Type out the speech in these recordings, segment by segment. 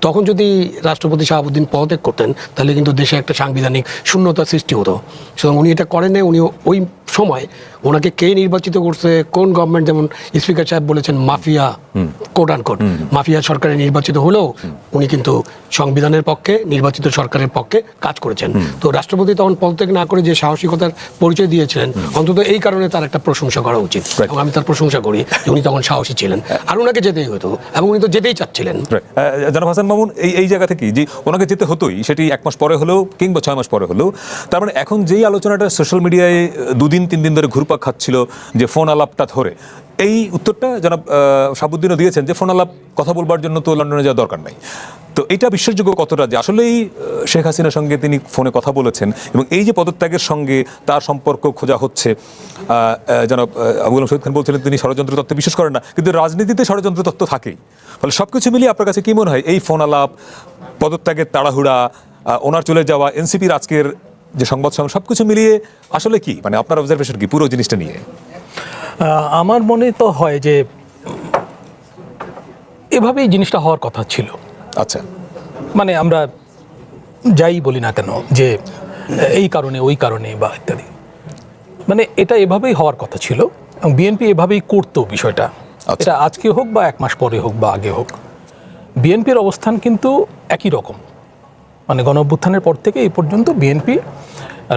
তখন যদি রাষ্ট্রপতি শাহাবুদ্দিন পদত্যাগ করতেন তাহলে কিন্তু দেশে একটা সাংবিধানিক শূন্যতা সৃষ্টি হতো। সুতরাং উনি এটা করেন, উনি ওই সময় ওনাকে কে নির্বাচিত করছে, কোন গভর্নমেন্ট, যেমন স্পিকার সাহেব বলেছেন মাফিয়া, কোট আন কোট মাফিয়া সরকারে নির্বাচিত হলেও উনি কিন্তু সংবিধানের পক্ষে, নির্বাচিত সরকারের পক্ষে কাজ করেছেন। তো রাষ্ট্রপতি তখন পদত্যাগ না করে যে সাহসিকতার পরিচয় দিয়েছিলেন, অন্তত এই কারণে তার একটা প্রশংসা করা উচিত, এবং আমি তার প্রশংসা করি যে উনি তখন সাহসী ছিলেন, আর ওনাকে যেতেই হতো, এবং উনি তো যেতেই চাচ্ছিলেন। জনাব হাসান মামুন, এই জায়গা থেকে যে ওনাকে যেতে হতোই, সেটি 1 মাস পরে হলেও কিংবা 6 মাস পরে হলেও, তার মানে এখন যেই আলোচনাটা সোশ্যাল মিডিয়ায় 2 দিন 3 দিন ধরে ঘুরপাক খাচ্ছিল যে ফোন আলাপটা ধরে, এই উত্তরটা জনাব শাহাবুদ্দিনও দিয়েছেন যে ফোন আলাপ কথা বলবার জন্য তো লন্ডনে যাওয়ার দরকার নাই। তো এটা বিশ্বাসযোগ্য কতটা যে আসলেই শেখ হাসিনার সঙ্গে তিনি ফোনে কথা বলেছেন, এবং এই যে পদত্যাগের সঙ্গে তার সম্পর্ক খোঁজা হচ্ছে, জনাব আবুল কালাম শহীদ খান বলছিলেন তিনি ষড়যন্ত্র তত্ত্বে বিশ্বাস করেন না, কিন্তু রাজনীতিতে ষড়যন্ত্র তত্ত্ব থাকেই। ফলে সবকিছু মিলিয়ে আপনার কাছে কি মনে হয় এই ফোন আলাপ, পদত্যাগের তাড়াহুড়া, ওনার চলে যাওয়া, এনসিপির আজকের যে সংবাদ সম্মেলন, সবকিছু মিলিয়ে আসলে কি, মানে আপনার অবজারভেশন কি পুরো জিনিসটা নিয়ে? আমার মনে তো হয় যে এভাবেই জিনিসটা হওয়ার কথা ছিল। আচ্ছা, মানে আমরা যাই বলি না কেন যে এই কারণে ওই কারণে বা ইত্যাদি, মানে এটা এভাবেই হওয়ার কথা ছিল, এবং বিএনপি এভাবেই করতো বিষয়টা। এটা আজকে হোক বা 1 মাস পরে হোক বা আগে হোক, বিএনপির অবস্থান কিন্তু একই রকম। মানে গণঅভ্যুত্থানের পর থেকে এই পর্যন্ত বিএনপি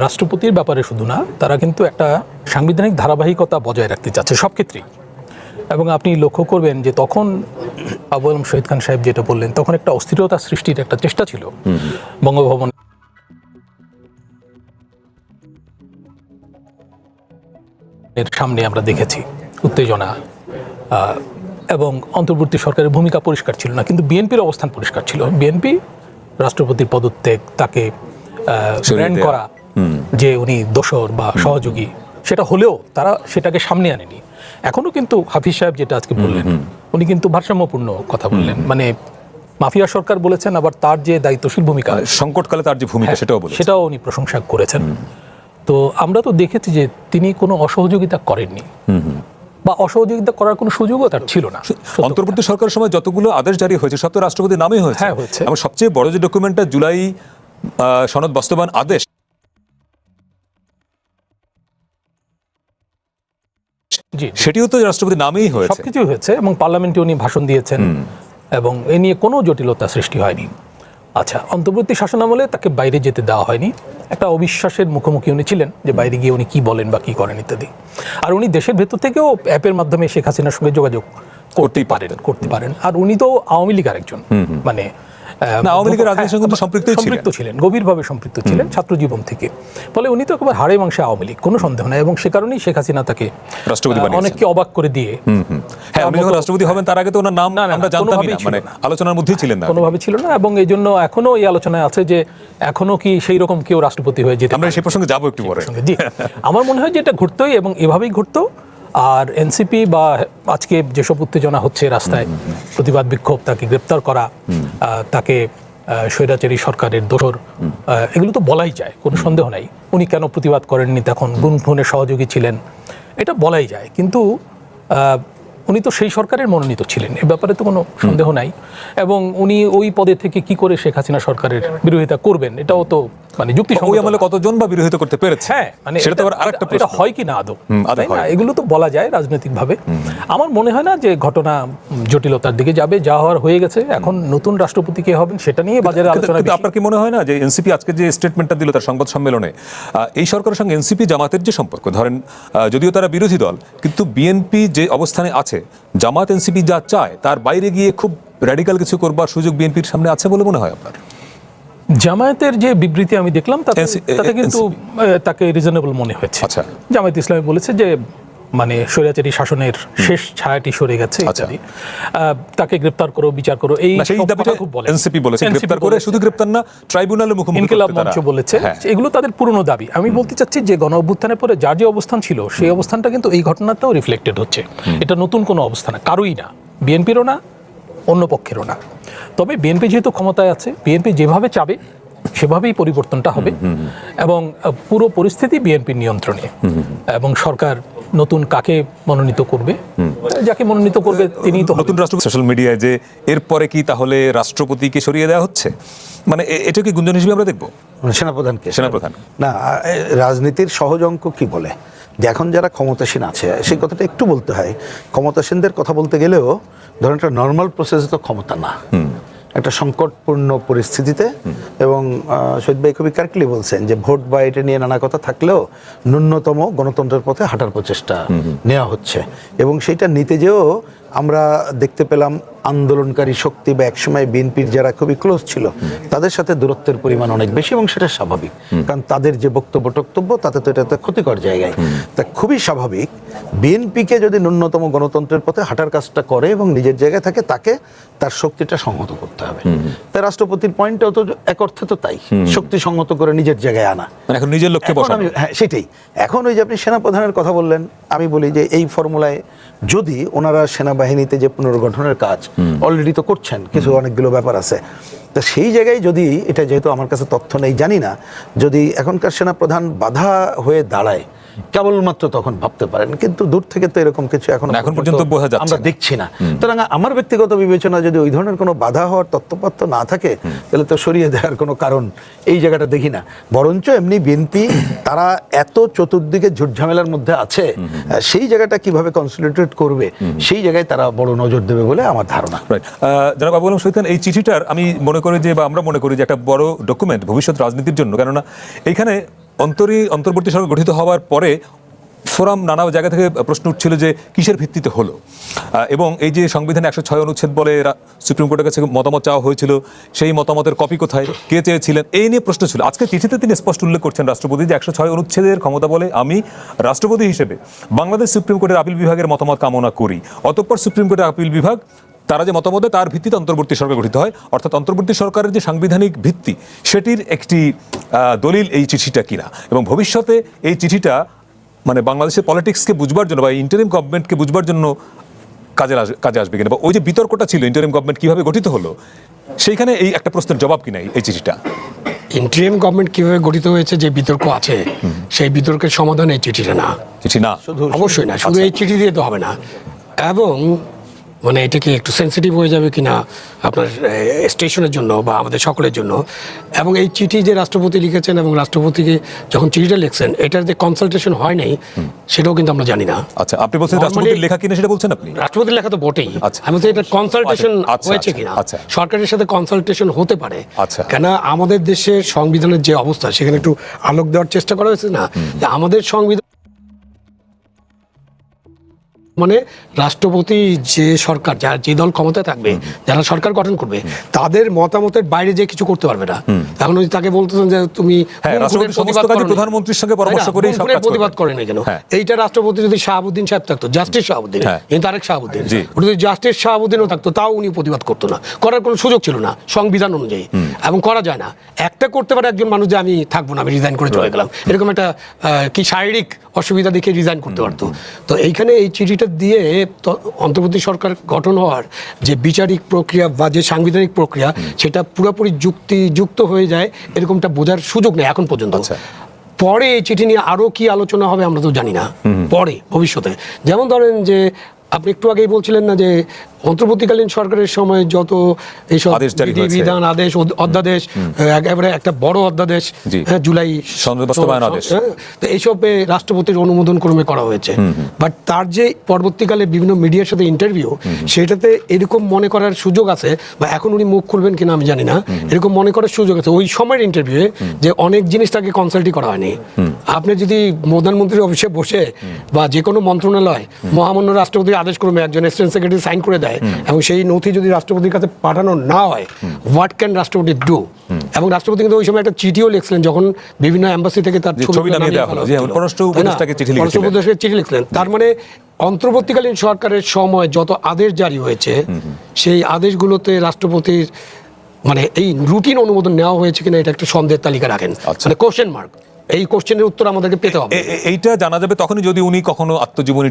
রাষ্ট্রপতির ব্যাপারে শুধু না, তারা কিন্তু একটা সাংবিধানিক ধারাবাহিকতা বজায় রাখতে চাচ্ছে সব ক্ষেত্রেই। এবং আপনি লক্ষ্য করবেন যে তখন আবুল কালাম শহীদ খান সাহেব যেটা বললেন, তখন একটা অস্থিরতা সৃষ্টির একটা চেষ্টা ছিল বঙ্গভবন এর সামনে, আমরা দেখেছি উত্তেজনা, এবং অন্তর্বর্তী সরকারের ভূমিকা পরিষ্কার ছিল না, কিন্তু বিএনপির অবস্থান পরিষ্কার ছিল। বিএনপি রাষ্ট্রপতির পদত্যাগ, তাকে ব্র্যান্ড করা যে উনি দোসর বা সহযোগী, সেটা হলেও তারা সেটাকে সামনে আনেনি। এখনো কিন্তু হাফিজ সাহেব যেটা আজকে বললেন, উনি কিন্তু ভারসাম্যপূর্ণ কথা বললেন। মানে মাফিয়া সরকার বলেছেন, আবার তার যে দায়িত্বশীল ভূমিকা, সংকটকালে তার যে ভূমিকা সেটাও উনি প্রশংসা করেছেন। তো আমরা তো দেখেছি যে তিনি কোনো অসহযোগিতা করেননি, বা অসহযোগিতা করার কোনো সুযোগও তার ছিল না। অন্তর্বর্তী সরকারের সময় যতগুলো আদেশ জারি হয়েছে সব তো রাষ্ট্রপতির নামেই হয়েছে। হ্যাঁ, হয়েছে। এবং সবচেয়ে বড় যে ডকুমেন্টটা জুলাই সনদ বাস্তবায়ন আদেশ, সেটিও তো রাষ্ট্রপতির নামেই হয়েছে। সবকিছু হয়েছে, এবং পার্লামেন্টে উনি ভাষণ দিয়েছেন, এবং এ নিয়ে কোনো জটিলতা সৃষ্টি হয়নি। আচ্ছা, অন্তর্বর্তী শাসনামলে তাকে বাইরে যেতে দেওয়া হয়নি। একটা অবিশ্বাসের মুখোমুখি উনি ছিলেন যে বাইরে গিয়ে উনি কি বলেন বা কি করেন ইত্যাদি। আর উনি দেশের ভেতর থেকেও অ্যাপের মাধ্যমে শেখ হাসিনার সঙ্গে যোগাযোগ করতে পারেন। আর উনি তো আওয়ামী লীগের একজন, মানে আওয়ামী লীগের রাজনীতির সঙ্গে সম্পৃক্ত ছিলেন, গভীরভাবে সম্পৃক্ত ছিলেন ছাত্র জীবন থেকে। ফলে উনি তো একেবারে হাড়ে মাংসে আওয়ামী লীগ, কোনো সন্দেহ নাই। এবং সে কারণেই শেখ হাসিনা তাকে রাষ্ট্রপতি বানিয়েছেন, অনেককে অবাক করে দিয়ে। হ্যাঁ, উনি যখন রাষ্ট্রপতি হবেন তার আগে তো ওনার নাম আমরা জানতামই না, মানে আলোচনার মধ্যেই ছিলেন না, কোনোভাবে ছিল না। এবং এই জন্য এখনো এই আলোচনায় আছে যে এখনো কি সেই রকম কেউ রাষ্ট্রপতি হয়ে যেতে। আমরা সেই প্রসঙ্গে যাবো একটু পরে। জি, আমার মনে হয় যে এটা ঘটতোই, এবং এভাবেই ঘটতো। আর এনসিপি বা আজকে যেসব উত্তেজনা হচ্ছে রাস্তায়, প্রতিবাদ বিক্ষোভ, তাকে গ্রেপ্তার করা, তাকে স্বৈরাচারী সরকারের দোসর, এগুলো তো বলাই যায়, কোনো সন্দেহ নাই। উনি কেন প্রতিবাদ করেননি, তখন গুনগুনের সহযোগী ছিলেন, এটা বলাই যায়। কিন্তু উনি তো সেই সরকারের মনোনীত ছিলেন, এ ব্যাপারে তো কোনো সন্দেহ নাই। এবং উনি ওই পদে থেকে কি করে শেখ হাসিনা সরকারের বিরোধিতা করবেন, এটাও তো মানে যুক্তিসঙ্গত। ওই আমলে কতজন বা বিরোধিতা করতে পেরেছে, হ্যাঁ, মানে সেটা তো আরেকটা প্রশ্ন। এটা হয় কি না আদৌ, তাই না? এগুলো তো বলা যায় রাজনৈতিকভাবে। আমার মনে হয় না যে ঘটনা জটিলতার দিকে যাবে, যা হওয়ার হয়ে গেছে। এখন নতুন রাষ্ট্রপতি কে হবেন সেটা নিয়ে বাজারে আলোচনা। কিন্তু আপনার কি মনে হয় না যে এনসিপি আজকে যে স্টেটমেন্টটা দিল তার সংবাদ সম্মেলনে, এই সরকারের সঙ্গে এনসিপি জামাতের যে সম্পর্ক, ধরেন যদিও তারা বিরোধী দল, কিন্তু বিএনপি যে অবস্থানে আছে, জামাত এনসিপি যা চায় তার বাইরে গিয়ে খুব র্যাডিক্যাল কিছু করবার সুযোগ বিএনপির সামনে আছে বলে মনে হয় আপনার? জামায়াতের যে বিবৃতি আমি দেখলাম তাতে কিন্তু তাকে রিজনেবল মনে হয়েছে। আচ্ছা, জামায়াত ইসলামী বলেছে যে মানে স্বৈরাচারী শাসনের শেষ ছায়াটি সরে গেছে, তাকে গ্রেপ্তার করো, বিচার করো, এই দাবিটা খুব বলে এনসিপি বলেছে। গ্রেপ্তার করে শুধু গ্রেপ্তার না, ট্রাইব্যুনালে মুখোমুখি ইনকিলাব মঞ্চ বলেছে। এগুলো তাদের পুরনো দাবি। আমি বলতে চাচ্ছি যে গণ অভ্যুত্থানের পরে যার যে অবস্থান ছিল, সেই অবস্থানটা কিন্তু এই ঘটনাটাও রিফ্লেক্টেড হচ্ছে। এটা নতুন কোনো অবস্থান না, কারোই না, বিএনপিরও না, অন্য পক্ষেরও না। তবে বিএনপি যেহেতু ক্ষমতায় আছে, বিএনপি যেভাবে চাবে সেভাবেই পরিবর্তনটা হবে, এবং পুরো পরিস্থিতি বিএনপির নিয়ন্ত্রণে, এবং সরকার নতুন কাকে মনোনীত করবে, যাকে মনোনীত করবে তিনিই তো নতুন রাষ্ট্রপতি সোশ্যাল মিডিয়ায় যে এরপরে কি তাহলে রাষ্ট্রপতিকে সরিয়ে দেওয়া হচ্ছে, মানে এটা কি গুঞ্জন হিসেবে আমরা দেখবো? সেনাপ্রধানকে সেনাপ্রধান না, রাজনীতির সহজ অঙ্ক কি বলে যে এখন যারা ক্ষমতাসীন আছে সেই কথাটা একটু বলতে হয়। ক্ষমতাসীনদের কথা বলতে গেলেও ধরেন একটা নর্মাল প্রসেসে তো ক্ষমতা না, একটা সংকটপূর্ণ পরিস্থিতিতে, এবং শহীদ ভাই খুবই কারেক্টলি বলছেন যে ভোট বা এটা নিয়ে নানা কথা থাকলেও ন্যূনতম গণতন্ত্রের পথে হাঁটার প্রচেষ্টা নেওয়া হচ্ছে, এবং সেইটা নিতে যেও আমরা দেখতে পেলাম আন্দোলনকারী শক্তি বা একসময় বিএনপির যারা খুবই ক্লোজ ছিল তাদের সাথে দূরত্বের পরিমাণ অনেক বেশি, এবং সেটা স্বাভাবিক, কারণ তাদের যে বক্তব্য তাতে তো এটা একটা ক্ষতিকর জায়গায়। তা খুবই স্বাভাবিক বিএনপিকে যদি ন্যূনতম গণতন্ত্রের পথে হাঁটার কাজটা করে এবং নিজের জায়গায় থাকে, তাকে তার শক্তিটা সংহত করতে হবে। তাই রাষ্ট্রপতির পয়েন্টটাও তো এক অর্থে তো তাই, শক্তি সংহত করে নিজের জায়গায় আনা। মানে এখন নিজের লক্ষ্যে এখন বসানো। হ্যাঁ সেটাই। এখন ওই যে আপনি সেনাপ্রধানের কথা বললেন, আমি বলি যে এই ফর্মুলায় যদি ওনারা সেনাবাহিনীতে যে পুনর্গঠনের কাজ অলরেডি তো করছেন, কিছু অনেকগুলো ব্যাপার আছে, তা সেই জায়গায় যদি এটা, যেহেতু আমার কাছে তথ্য নেই জানি না, যদি এখনকার সেনাপ্রধান বাধা হয়ে দাঁড়ায় কেবলমাত্র তখন ভাবতে পারেন, কিন্তু দূর থেকে তো এরকম কিছু এখন পর্যন্ত বোঝা যাচ্ছে আমরা না। দেখছি না। সুতরাং আমার ব্যক্তিগত বিবেচনা, যদি ওই ধরনের কোনো বাধা হওয়ার তথ্যপত্র না থাকে তাহলে তো সরিয়ে দেওয়ার কোনো কারণ এই জায়গাটা দেখি না। বরঞ্চ এমনি বিএনপি তারা এত চতুর্দিকে ঝুটঝামেলার মধ্যে আছে, সেই জায়গাটা কিভাবে কনসলিডেট করবে সেই জায়গায় তারা বড় নজর দেবে বলে আমার ধারণা। জনাব আবুল কালাম শহীদ খান, এই চিঠিটার আমি মনে করি যে, বা আমরা মনে করি যে একটা বড় ডকুমেন্ট ভবিষ্যৎ রাজনীতির জন্য, কেননা এইখানে অন্তর্বর্তী সরকার গঠিত হওয়ার পরে ফোরাম নানা জায়গা থেকে প্রশ্ন উঠছিল যে কিসের ভিত্তিতে হলো, এবং এই যে সংবিধানে 106 অনুচ্ছেদ বলে সুপ্রিম কোর্টের কাছে মতামত চাওয়া হয়েছিল, সেই মতামতের কপি কোথায়, কে চেয়েছিলেন, এই নিয়ে প্রশ্ন ছিল। আজকে চিঠিতে তিনি স্পষ্ট উল্লেখ করছেন রাষ্ট্রপতি যে 106 অনুচ্ছেদের ক্ষমতা বলে আমি রাষ্ট্রপতি হিসেবে বাংলাদেশ সুপ্রিম কোর্টের আপিল বিভাগের মতামত কামনা করি। অতঃপর সুপ্রিম কোর্টের আপিল বিভাগ তারা যে মতামত দেয় তার ভিত্তিতে অন্তর্বর্তী সরকার গঠিত হয়, অর্থাৎ অন্তর্বর্তী সরকারের যে সাংবিধানিক ভিত্তি সেটির একটি দলিল এই চিঠিটা কিনা। এবং ভবিষ্যতে এই চিঠিটা মানে বাংলাদেশের পলিটিক্সকে বুঝবার জন্য বা ইন্টারিম গভর্নমেন্টকে বুঝবার জন্য কাজে আসবে কিনা, বা ওই যে বিতর্কটা ছিল ইন্টারিম গভর্নমেন্ট কিভাবে গঠিত হলো, সেইখানে এই একটা প্রশ্নের জবাব কিনা এই চিঠিটা। ইন্টারিম গভর্নমেন্ট কিভাবে গঠিত হয়েছে যে বিতর্ক আছে, সেই বিতর্কের সমাধান এই চিঠিটা না, চিঠি না, অবশ্যই না, শুধু এই চিঠি দিয়ে তো হবে না। এবং মানে এটা কি একটু সেন্সিটিভ হয়ে যাবে কিনা আপনার স্টেশনের জন্য বা আমাদের সকলের জন্য। এবং এই চিঠি যে রাষ্ট্রপতি লিখেছেন এবং রাষ্ট্রপতিকে যখন চিঠিটা লিখছেন, এটার যে কনসালটেশন হয় নাই সেটাও কিন্তু আমরা জানি না। আচ্ছা, আপনি বলছেন রাষ্ট্রপতির লেখা কিনা সেটা বলছেন আপনি? রাষ্ট্রপতির লেখা তো বটেই, আচ্ছা। আমি বলছি এটা কনসালটেশন হয়েছে কিনা, সরকারের সাথে কনসালটেশন হতে পারে। আচ্ছা, কেন আমাদের দেশের সংবিধানের যে অবস্থা সেখানে একটু আলোক দেওয়ার চেষ্টা করা হয়েছে না, যে আমাদের সংবিধান মানে রাষ্ট্রপতি যে সরকার, যার যে দল ক্ষমতায় থাকবে, যারা সরকার গঠন করবে, তাদের মতামতের বাইরে যে কিছু করতে পারবে না। এখন যদি তাকে বলতেছেন যে তুমি প্রধানমন্ত্রীর সঙ্গে পরামর্শ করে প্রতিবাদ করেন কেন, এইটা রাষ্ট্রপতি যদি শাহাবুদ্দিন সাহেব থাকতো, জাস্টিস শাহাবুদ্দিন, কিন্তু আরেক শাহাবুদ্দিন, যদি জাস্টিস শাহাবুদ্দিনও থাকতো তাও উনি প্রতিবাদ করতো না, করার কোনো সুযোগ ছিল না সংবিধান অনুযায়ী, এবং করা যায় না। একটা করতে পারে একজন মানুষ যে আমি থাকবো না, আমি রিজাইন করে চলে গেলাম, এরকম একটা কি শারীরিক অসুবিধা দেখে রিজাইন করতে পারতো। তো এইখানে এই চিঠিটা দিয়ে অন্তর্বর্তী সরকার গঠন হওয়ার যে বিচারিক প্রক্রিয়া বা যে সাংবিধানিক প্রক্রিয়া, সেটা পুরোপুরি যুক্তিযুক্ত হয়ে যায় এরকমটা বোঝার সুযোগ নেই এখন পর্যন্ত। পরে এই চিঠি নিয়ে আরো কি আলোচনা হবে আমরা তো জানি না, পরে ভবিষ্যতে। যেমন ধরেন যে আপনি একটু আগেই বলছিলেন না যে অন্তর্বর্তীকালীন সরকারের সময় যত এইসব বিধান, আদেশ, অধ্যাদেশ, একেবারে একটা বড় অধ্যাদেশ, জুলাই তো এইসবে রাষ্ট্রপতির অনুমোদন ক্রমে করা হয়েছে। বাট তার যে পরবর্তীকালে বিভিন্ন মিডিয়ার সাথে ইন্টারভিউ, সেটাতে এরকম মনে করার সুযোগ আছে, বা এখন উনি মুখ খুলবেন কিনা আমি জানি না, এরকম মনে করার সুযোগ আছে ওই সময়ের ইন্টারভিউয়ে যে অনেক জিনিস তাকে কনসাল্টই করা হয়নি। আপনি যদি প্রধানমন্ত্রীর অফিসে বসে বা যে কোনো মন্ত্রণালয় মহামান্য রাষ্ট্রপতির আদেশ ক্রমে একজন অ্যাসিস্ট্যান্ট সেক্রেটারি সাইন করে দেয়, এবং সেই নথি যদি রাষ্ট্রপতির কাছে পাঠানো না হয়, হোয়াট ক্যান রাষ্ট্রপতি ডু? এবং রাষ্ট্রপতি কিন্তু ওই সময় একটা চিঠিও লিখছিলেন, যখন বিভিন্ন এম্বাসি থেকে তার ছবি চিঠি লিখলেন। তার মানে অন্তর্বর্তীকালীন সরকারের সময় যত আদেশ জারি হয়েছে, সেই আদেশগুলোতে রাষ্ট্রপতির মানে এই রুটিন অনুমোদন নেওয়া হয়েছে কিনা এটা একটা সন্দেহের তালিকা রাখেন, মানে কোশ্চেন মার্ক। এই কোশ্চেনের উত্তর আমাদেরকে পেতে হবে। এইটা জানা যাবে তখনই যদি উনি কখনো আত্মজীবনী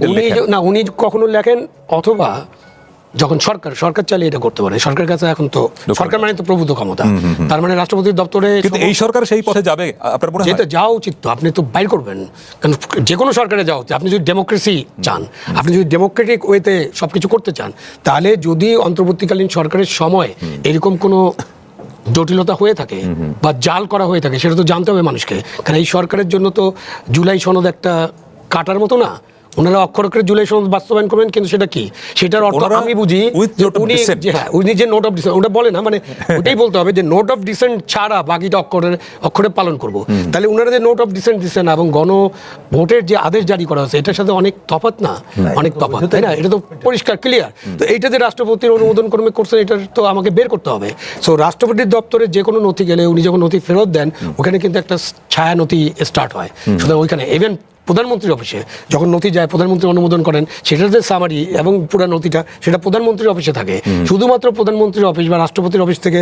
না উনি কখনো লেখেন, অথবা যখন সরকার চাইলে এটা করতে পারে, সরকারের কাছে এখন তো সরকার মানে তো প্রভূত ক্ষমতা, তার মানে রাষ্ট্রপতির দপ্তরে কিন্তু এই সরকার সেই পথে যাবে আপনার মনে হয়? যেটা যাওয়া উচিত, তো আপনি তো বাইর করবেন, কারণ যে কোনো সরকারে যাওয়া উচিত। আপনি যদি ডেমোক্রেসি চান, আপনি যদি ডেমোক্রেটিক ওয়েতে সবকিছু করতে চান, তাহলে যদি অন্তর্বর্তীকালীন সরকারের সময় এরকম কোনো জটিলতা হয়ে থাকে বা জাল করা হয়ে থাকে, সেটা তো জানতে হবে মানুষকে। কারণ এই সরকারের জন্য তো জুলাই সনদ একটা কাটার মতো না। ওনারা অক্ষরে অক্ষরে জুলাই সনদ বাস্তবায়ন করবেন, কিন্তু সেটা কি, সেটার অর্থ ওনারা আমি বুঝি with যে note of উনি dissent। উনি যে নোট অফ ডিসেন্ট ওটা বলে না, মানে ওটাই বলতে হবে যে নোট অফ ডিসেন্ট ছাড়া বাকিটা অক্ষরে পালন করব। তাহলে ওনারা যে নোট অফ ডিসেন্ট দিচ্ছেন এবং ভোটের যে আদেশ জারি করা হয়েছে, এটার সাথে অনেক তফাৎ না, অনেক তফাৎ, তাই না? এটা তো পরিষ্কার ক্লিয়ার। তো এইটা যে রাষ্ট্রপতির অনুমোদন ক্রমে করছেন, এটা তো আমাকে বের করতে হবে। সো রাষ্ট্রপতির দপ্তরে যে কোনো নথি গেলে উনি যখন নথি ফেরত দেন, ওখানে কিন্তু একটা ছায়া নথি স্টার্ট হয়। সুতরাং ওইখানে ইভেন প্রধানমন্ত্রীর অফিসে যখন নথি যায়, প্রধানমন্ত্রী অনুমোদন করেন, সেটার যে সামারি এবং পুরো নথিটা সেটা প্রধানমন্ত্রীর অফিসে থাকে। শুধুমাত্র প্রধানমন্ত্রীর অফিস বা রাষ্ট্রপতির অফিস থেকে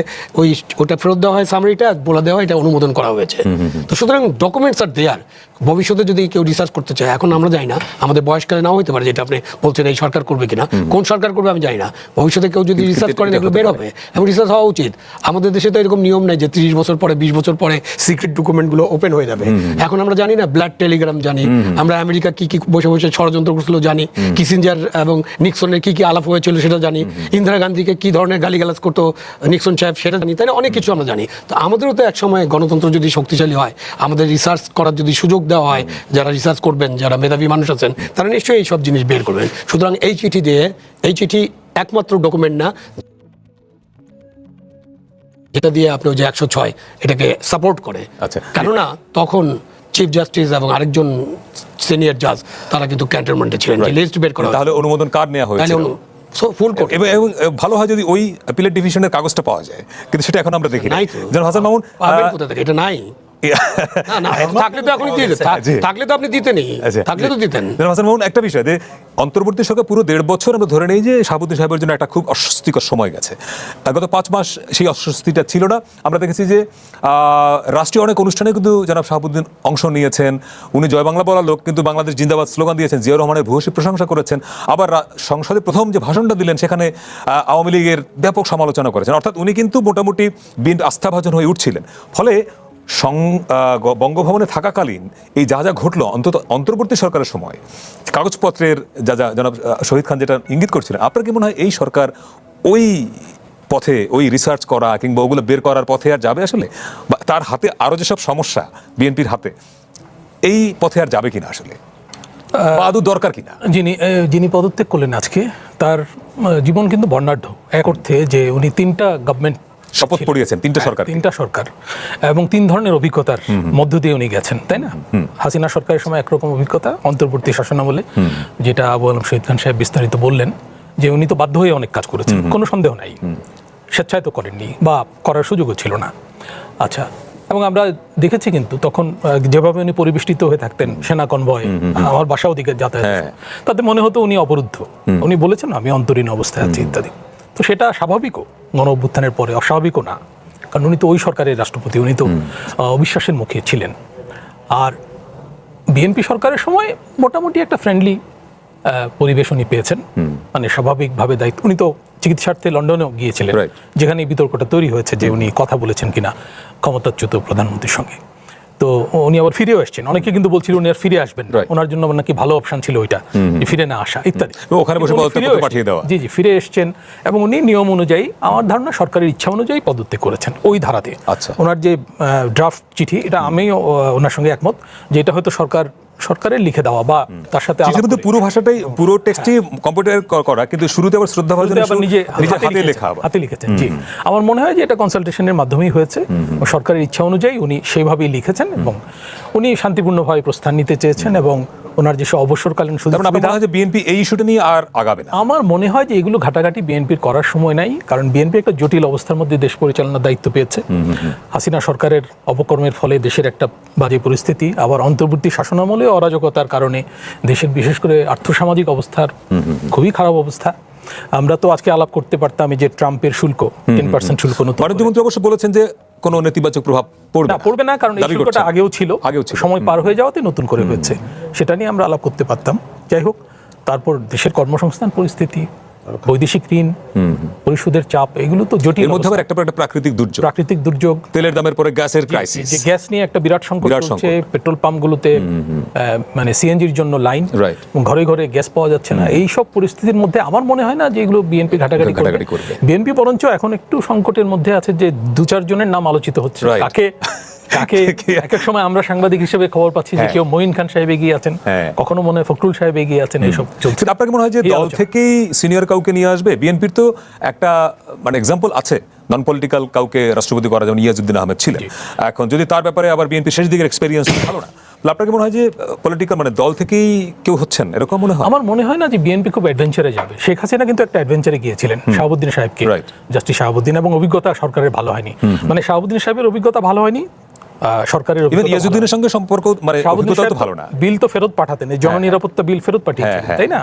ওটা ফেরত দেওয়া হয়, সামারিটা বলে দেওয়া হয় এটা অনুমোদন করা হয়েছে। তো সুতরাং ডকুমেন্টস আর দেয়ার। ভবিষ্যতে যদি কেউ রিসার্চ করতে চায়, এখন আমরা জানি না, আমাদের বয়সকালে নাও হতে পারে যেটা আপনি বলছেন এই সরকার করবে কিনা, কোন সরকার করবে আমি জানি না। ভবিষ্যতে কেউ যদি রিসার্চ করেন, এগুলো বের হবে এবং রিসার্চ হওয়া উচিত। আমাদের দেশে তো এরকম নিয়ম নাই যে 30 বছর পরে 20 বছর পরে সিক্রেট ডকুমেন্টগুলো ওপেন হয়ে যাবে। এখন আমরা জানি না, ব্লাড টেলিগ্রাম জানি, আমরা আমেরিকা কি কি বসে বসে ষড়যন্ত্র করছিল জানি, কিসিঞ্জার এবং নিক্সনের কি কি আলাপ হয়েছিল সেটা জানি, ইন্দিরা গান্ধীকে কি ধরনের গালিগালাজ করতো নিক্সন সাহেব সেটা জানি, তাই না? অনেক কিছু আমরা জানি। তো আমাদেরও তো এক সময় গণতন্ত্র যদি শক্তিশালী হয়, আমাদের রিসার্চ করার যদি সুযোগ দেওয়া হয়, যারা রিসার্চ করবেন, যারা মেধাবী মানুষ আছেন, তারা নিশ্চয়ই এই সব জিনিস বের করবেন। সুতরাং এই চিঠি একমাত্র ডকুমেন্ট না যেটা দিয়ে আপনি ওই যে 106 এটাকে সাপোর্ট করে। আচ্ছা। কেননা তখন চিফ জাস্টিস এবং আরেকজন সিনিয়র জাজ তারা কিন্তু ক্যান্টনমেন্টে ছিলেন, লিস্ট বের করা। তাহলে অনুমোদন কার্ড নেওয়া হয়েছিল, ফুল কোর্ট। এবং ভালো হয় যদি ওই অ্যাপিলেট ডিভিশনের কাগজটা পাওয়া যায়, কিন্তু সেটা এখন আমরা দেখি নাই তো। যেন হাসান মামুন পাবেন কোথা থেকে? এটা নাই। না থাকলে তো এখনই দিয়ে দিতেন, থাকলে তো আপনি দিতেনই, থাকলে তো দিতেন। হাসান মামুন, একটা বিষয় যে অন্তর্বর্তী সরকার পুরো 1.5 বছর আমরা ধরে নেই যে শাহাবুদ্দিন সাহেবের জন্য একটা খুব অস্বস্তিকর সময় গেছে। গত 5 মাস সেই অস্বস্তিটা ছিল না। আমরা দেখেছি যে রাষ্ট্রীয় অনেক অনুষ্ঠানে কিন্তু জনাব শাহাবুদ্দিন অংশ নিয়েছেন। উনি জয় বাংলা বলার লোক, কিন্তু বাংলাদেশ জিন্দাবাদ স্লোগান দিয়েছেন, জিয়াউর রহমানের ভূয়সী প্রশংসা করেছেন। আবার সংসদে প্রথম যে ভাষণটা দিলেন, সেখানে আওয়ামী লীগের ব্যাপক সমালোচনা করেছেন। অর্থাৎ উনি কিন্তু মোটামুটি বিএনপি আস্থাভাজন হয়ে উঠছিলেন। ফলে বঙ্গভবনে থাকাকালীন এই যা যা ঘটলো, অন্তর্বর্তী সরকারের সময় কাগজপত্রের যা জনাব শহীদ খান যেটা ইঙ্গিত করছিলেন, আপনার কি মনে হয় এই সরকার ওই পথে, ওই রিসার্চ করা কিংবা ওগুলো বের করার পথে আর যাবে আসলে? বা তার হাতে আরো যেসব সমস্যা বিএনপির হাতে, এই পথে আর যাবে কিনা আসলে, বা আদৌ দরকার কিনা? যিনি পদত্যাগ করলেন আজকে, তার জীবন কিন্তু বর্ণাঢ্য। এক অর্থে যে উনি 3টা গভর্নমেন্ট শপথ পড়িয়েছেন, 3টা সরকার এবং 3 ধরনের অভিজ্ঞতার মধ্য দিয়ে উনি গেছেন, তাই না? হাসিনা সরকারের সময় একরকম অভিজ্ঞতা, অন্তর্বর্তী শাসনামলে যেটা আবু আলম শহীদ খান সাহেব বিস্তারিত বললেন, যে উনি তো বাধ্য হয়ে অনেক কাজ করেছেন, কোনো সন্দেহ নাই, স্বেচ্ছায় তো করেননি বা করার সুযোগও ছিল না। আচ্ছা, এবং আমরা দেখেছি কিন্তু তখন যেভাবে উনি পরিবেষ্টিত হয়ে থাকতেন, সেনা কনভয়, আমার বাসাও দিকে যাতায়াত, তাতে মনে হতো উনি অবরুদ্ধ। উনি বলেছেন আমি অন্তরীণ অবস্থায় আছি ইত্যাদি। তো সেটা স্বাভাবিকও, গণ অভ্যুত্থানের পরে অস্বাভাবিকও না, কারণ উনি তো ওই সরকারের রাষ্ট্রপতি, উনি তো অবিশ্বাসের মুখে ছিলেন। আর বিএনপি সরকারের সময় মোটামুটি একটা ফ্রেন্ডলি পরিবেশ উনি পেয়েছেন, মানে স্বাভাবিকভাবে দায়িত্ব। উনি তো চিকিৎসার্থে লন্ডনেও গিয়েছিলেন, যেখানে এই বিতর্কটা তৈরি হয়েছে যে উনি কথা বলেছেন কিনা ক্ষমতাচ্যুত প্রধানমন্ত্রীর সঙ্গে। তো উনি আবার ফিরেও এসছেন। অনেকে কিন্তু বলছিল উনি আর ফিরে আসবেন, ওনার জন্য নাকি ভালো অপশন ছিল ওইটা, ফিরে না আসা ইত্যাদি। ওখানে বসে পাঠিয়ে দেওয়া। জি, ফিরে এসছেন এবং উনি নিয়ম অনুযায়ী, আমার ধারণা সরকারের ইচ্ছা অনুযায়ী পদত্যাগ করেছেন ওই ধারাতে। আচ্ছা, ওনার যে ড্রাফট চিঠি, এটা আমিও ওনার সঙ্গে একমত যে এটা হয়তো সরকারের লিখে দেওয়া বা তার সাথে পুরো ভাষাটাই, পুরো টেক্সটই কম্পিউটার করা, কিন্তু শুরুতে আবার শ্রদ্ধা ভাজন নিজে হাতে লিখেছেন। জি, আমার মনে হয় যে এটা কনসালটেশনের মাধ্যমেই হয়েছে। সরকারের ইচ্ছা অনুযায়ী উনি সেইভাবেই লিখেছেন এবং উনি শান্তিপূর্ণভাবে প্রস্থান নিতে চেয়েছেন এবং ওনার যে অবসরকালীন সুযোগ। বিএনপি এই ইস্যুটা নিয়ে আর আগাবে না? আমার মনে হয় যে এগুলো ঘাটাঘাটি বিএনপির করার সময় নাই, কারণ বিএনপি একটা জটিল অবস্থার মধ্যে দেশ পরিচালনার দায়িত্ব পেয়েছে। হাসিনা সরকারের অপকর্মের ফলে দেশের একটা বাজে পরিস্থিতি, আবার অন্তর্বর্তী শাসনামলে অরাজকতার কারণে দেশের বিশেষ করে আর্থসামাজিক অবস্থার খুবই খারাপ অবস্থা। আমরা তো আজকে আলাপ করতে পারতাম যে ট্রাম্পের শুল্ক 10% শুল্ক, বাণিজ্যমন্ত্রী অবশ্য বলেছেন যে কোনো নেতিবাচক প্রভাব পড়বে না, কারণ এই শুল্কটা আগেও ছিল, সময় পার হয়ে যাওয়াতে নতুন করে হয়েছে। সেটা নিয়ে আমরা আলাপ করতে পারতাম। যাই হোক, তারপর দেশের কর্মসংস্থান পরিস্থিতি, বৈদেশিক ঋণ, পরিশোধের চাপ, এগুলো তো জটিল এর মধ্যে অবস্থা। আবার একটা পর একটা প্রাকৃতিক দুর্যোগ, তেলের দামের পরে গ্যাসের ক্রাইসিস, যে গ্যাস নিয়ে একটা বিরাট সংকট বিরাট চলছে, পেট্রোল পাম্পগুলোতে মানে সিএনজির জন্য লাইন, Right. ঘরে ঘরে গ্যাস পাওয়া যাচ্ছে না। এই সব পরিস্থিতির মধ্যে আমার মনে হয় না যে এগুলো বিএনপি ঘাটাঘাটি ঘাটাঘাটি করবে। করবে। বিএনপি বরঞ্চ এখন একটু সংকটের মধ্যে আছে যে 2-4 জনের নাম আলোচিত হচ্ছে। Right. কাকে এক এক সময় আমরা সাংবাদিক হিসেবে খবর পাচ্ছি যে কেউ মঈন খান সাহেব এগিয়ে আছেন, হ্যাঁ। কখনো মনে হয় ফখরুল সাহেব এগিয়ে আছেন, এইসব চলছে। কিন্তু আপনাকে মনে হয় যে এই দল আলোচনা। থেকেই সিনিয়র কাউকে নিয়ে আসবে? বিএনপির তো একটা মানে এক্সাম্পল আছে, নন পলিটিক্যাল কাউকে রাষ্ট্রপতি করা, যেমন ইয়াজউদ্দিন আহমেদ ছিলেন। এখন যদি তার ব্যাপারে আবার বিএনপি শেষ দিকের এক্সপেরিয়েন্স ভালো না, তাহলে আপনাকে মনে হয় যে পলিটিক্যাল মানে দল থেকেই কেউ হচ্ছেন, এরকম মনে হয়? আমার মনে হয় না যে বিএনপি খুব অ্যাডভেঞ্চারে যাবে। শেখ হাসিনা কিন্তু একটা অ্যাডভেঞ্চারে গিয়েছিলেন শাহাবুদ্দিন সাহেবকে, Right. জাস্টিস শাহাবুদ্দিন, এবং অভিজ্ঞতা সরকারের ভালো হয়নি। মানে শাহাবুদ্দিন সাহেবের অভিজ্ঞতা ভালো হয়নি, সরকারের ইভেন অভিজ্ঞতা ভালো ইয়াজউদ্দিনের সঙ্গে সম্পর্ক মানে শাহাবুদ্দিন অভিজ্ঞতা তো সাহেব ভালো না। বিল তো ফেরত পাঠাতেন, এই জননিরাপত্তা বিল ফেরত পাঠিয়েছিলেন, হ্যাঁ, তাই না?